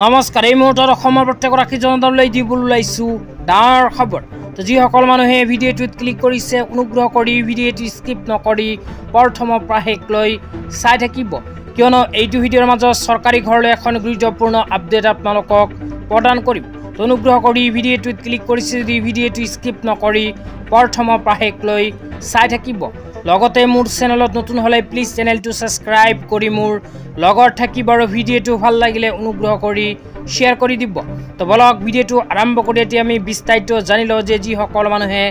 নমস্কাৰ এই মুহূৰ্তত অসমৰ প্ৰত্যেকগৰাকী জনতালৈ দিবলৈ ওলাইছোঁ ডাঙৰ খবৰ। তো যিসকল মানুহে ভিডিঅ'টোত ক্লিক কৰিছে অনুগ্ৰহ কৰি ভিডিঅ'টো স্কিপ নকৰি প্ৰথমৰ পৰা শেষলৈ চাই থাকিব, কিয়নো এইটো ভিডিঅ'ৰ মাজত চৰকাৰী ঘৰলৈ এখন গুৰুত্বপূৰ্ণ আপডেট আপোনালোকক প্ৰদান কৰিম। তো অনুগ্ৰহ কৰি ভিডিঅ'টোত ক্লিক কৰিছে যদি ভিডিঅ'টো স্কিপ নকৰি প্ৰথমৰ পৰা শেষলৈ চাই থাকিব। লগতে মোৰ চেনেলত নতুন হলে প্লিজ চেনেলটো সাবস্ক্ৰাইব কৰি মোৰ লগত থাকিব আৰু ভিডিঅ'টো ভাল লাগিলে অনুগ্ৰহ কৰি শ্বেয়াৰ কৰি দিব। তো বলক ভিডিঅ'টো আৰম্ভ কৰি এতিয়া আমি বিস্তাৰিত জানি লওঁ যে যিসকল মানুহে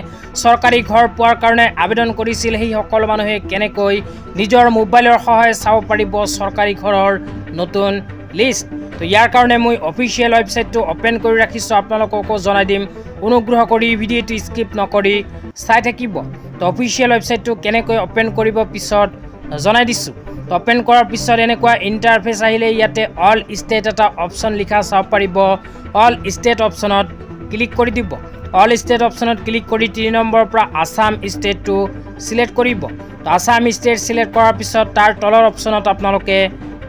চৰকাৰী ঘৰ পোৱাৰ কাৰণে আবেদন কৰিছিল সেই সকল মানুহে কেনেকৈ নিজৰ মোবাইলৰ সহায়ত চাব পাৰিব চৰকাৰী ঘৰৰ নতুন লিষ্ট। তো ইয়াৰ কাৰণে মই অফিচিয়েল ৱেবছাইটটো ওপেন কৰি ৰাখিছোঁ, আপোনালোককো জনাই দিম, অনুগ্ৰহ কৰি ভিডিঅ'টো স্কিপ নকৰি চাই থাকিব। তো অফিচিয়েল ৱেবছাইটটো কেনেকৈ ওপেন কৰিব পিছত জনাই দিছোঁ। তো ওপেন কৰাৰ পিছত এনেকুৱা ইণ্টাৰফেচ আহিলে ইয়াতে অল ষ্টেট এটা অপশ্যন লিখা চাব পাৰিব। অল ষ্টেট অপশ্যনত ক্লিক কৰি দিব। অল ষ্টেট অপশ্যনত ক্লিক কৰি 3 নম্বৰৰ পৰা আসাম ষ্টেটটো চিলেক্ট কৰিব। তো আসাম ষ্টেট চিলেক্ট কৰাৰ পিছত তাৰ তলৰ অপশ্যনত আপোনালোকে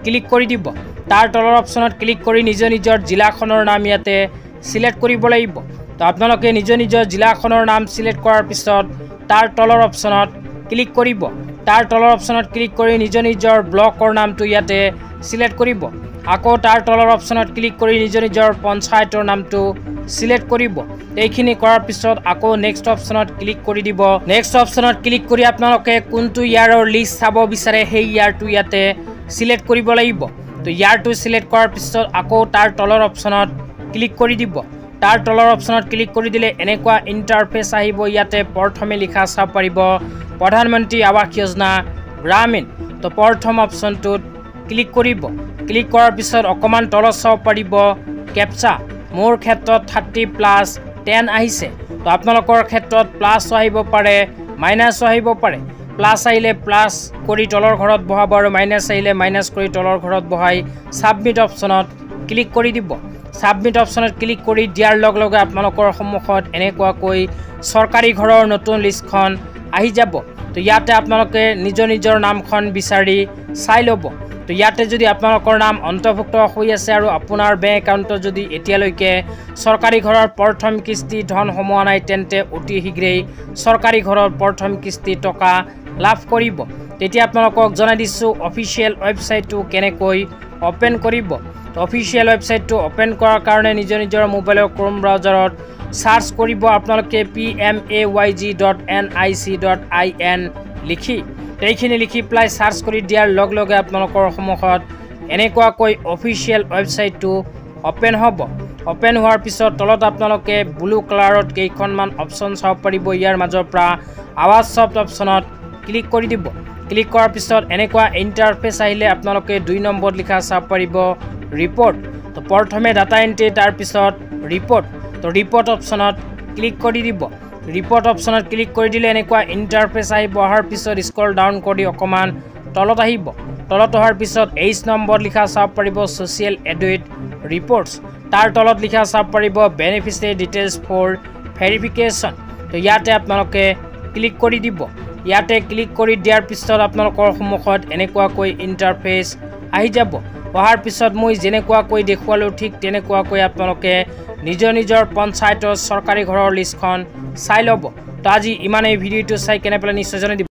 ক্লিক কৰি দিব। তাৰ তলৰ অপশ্যনত ক্লিক কৰি নিজৰ জিলাখনৰ নাম ইয়াতে চিলেক্ট কৰিব লাগিব। তো আপোনালোকে নিজৰ জিলাখনৰ নাম চিলেক্ট কৰাৰ পিছত তাৰ তলৰ অপশ্যনত ক্লিক কৰিব। তাৰ তলৰ অপশ্যনত ক্লিক কৰি নিজৰ ব্লকৰ নামটো ইয়াতে চিলেক্ট কৰিব। আকৌ তাৰ তলৰ অপশ্যনত ক্লিক কৰি নিজৰ পঞ্চায়তৰ নামটো চিলেক্ট কৰিব। এইখিনি কৰাৰ পিছত আকৌ নেক্সট অপশ্যনত ক্লিক কৰি দিব। নেক্সট অপশ্যনত ক্লিক কৰি আপোনালোকে কোনটো ইয়াৰৰ লিষ্ট চাব বিচাৰে সেই ইয়াৰটো ইয়াতে চিলেক্ট কৰিব লাগিব। তো ইয়াৰটো চিলেক্ট কৰাৰ পিছত আকৌ তাৰ তলৰ অপশ্যনত ক্লিক কৰি দিব। তাৰ তলৰ অপশ্যনত ক্লিক কৰি দিলে এনেকুৱা ইণ্টাৰফেচ আহিব। ইয়াতে প্ৰথমে লিখা চাব পাৰিব প্ৰধানমন্ত্ৰী আৱাস যোজনা গ্ৰামীণ। তো প্ৰথম অপশ্যনটোত ক্লিক কৰিব। ক্লিক কৰাৰ পিছত অকণমান তলত চাব পাৰিব কেপচা। মোৰ ক্ষেত্ৰত 30+10 আহিছে। তো আপোনালোকৰ ক্ষেত্ৰত প্লাছো আহিব পাৰে, মাইনাছো আহিব পাৰে। প্লাছ আহিলে প্লাছ কৰি তলৰ ঘৰত বহাব আৰু মাইনাছ আহিলে মাইনাছ কৰি তলৰ ঘৰত বহাই ছাবমিট অপশ্যনত ক্লিক কৰি দিব। ছাবমিট অপশ্যনত ক্লিক কৰি দিয়াৰ লগে লগে আপোনালোকৰ সন্মুখত এনেকুৱাকৈ চৰকাৰী ঘৰৰ নতুন লিষ্টখন আহি যাব। তো ইয়াতে আপোনালোকে নিজৰ নামখন বিচাৰি চাই ল'ব। তো ইয়াতে যদি আপোনালোকৰ নাম অন্তৰ্ভুক্ত হৈ আছে আৰু আপোনাৰ বেংক একাউণ্টত যদি এতিয়ালৈকে চৰকাৰী ঘৰৰ প্ৰথম কিস্তি ধন সোমোৱা নাই তেন্তে অতি শীঘ্ৰেই চৰকাৰী ঘৰৰ প্ৰথম কিস্তি টকা লাভ কৰিব। তেতিয়া আপোনালোকক জনাই দিছোঁ অফিচিয়েল ৱেবছাইটটো কেনেকৈ ওপেন কৰিব। তো অফিচিয়েল ৱেবছাইটটো ওপেন কৰাৰ কাৰণে নিজৰ মোবাইলৰ ক্ৰোম ব্ৰাউজাৰত সাৰ্চ কৰিব আপোনালোকে pmayg.nic.in লিখি। এইখিনি লিখি পেলাই সাৰ্চ কৰি দিয়াৰ লগে লগে আপোনালোকৰ সন্মুখত এনেকুৱাকৈ অফিচিয়েল ৱেবছাইটটো ওপেন হ'ব। ওপেন হোৱাৰ পিছত তলত আপোনালোকে ব্লু কালাৰত কেইখনমান অপশ্যন চাব পাৰিব। ইয়াৰ মাজৰ পৰা আৱাজ ছফ্ট অপশ্যনত ক্লিক কৰি দিব। ক্লিক কৰাৰ পিছত এনেকুৱা ইণ্টাৰফেচ আহিলে আপোনালোকে 2 নম্বৰত লিখা চাব পাৰিব ৰিপৰ্ট। তো প্ৰথমে ডাটা এণ্ট্ৰি তাৰপিছত ৰিপৰ্ট। তো ৰিপৰ্ট অপশ্যনত ক্লিক কৰি দিব। ৰিপৰ্ট অপশ্যনত ক্লিক কৰি দিলে এনেকুৱা ইণ্টাৰফেচ আহিব। অহাৰ পিছত স্ক্ৰল ডাউন কৰি অকণমান তলত আহিব। তলত অহাৰ পিছত H নম্বৰত লিখা চাব পাৰিব ছ'চিয়েল এডুইট ৰিপৰ্টছ। তাৰ তলত লিখা চাব পাৰিব বেনিফিচিয়াৰী ডিটেইলছ ফৰ ভেৰিফিকেশ্যন। তো ইয়াতে আপোনালোকে ক্লিক কৰি দিব। ইয়াতে ক্লিক কৰি দিয়াৰ পিছত আপোনালোকৰ সন্মুখত এনেকুৱাকৈ ইণ্টাৰফেচ আহি যাব। অহাৰ পিছত মই যেনেকুৱাকৈ দেখুৱালোঁ ঠিক তেনেকুৱাকৈ আপোনালোকে নিজৰ পঞ্চায়তৰ চৰকাৰী ঘৰৰ লিষ্টখন চাই ল'ব। তো আজি ইমানেই, ভিডিঅ'টো চাই কেনে পেলাই নিশ্চয় জনাই দিব।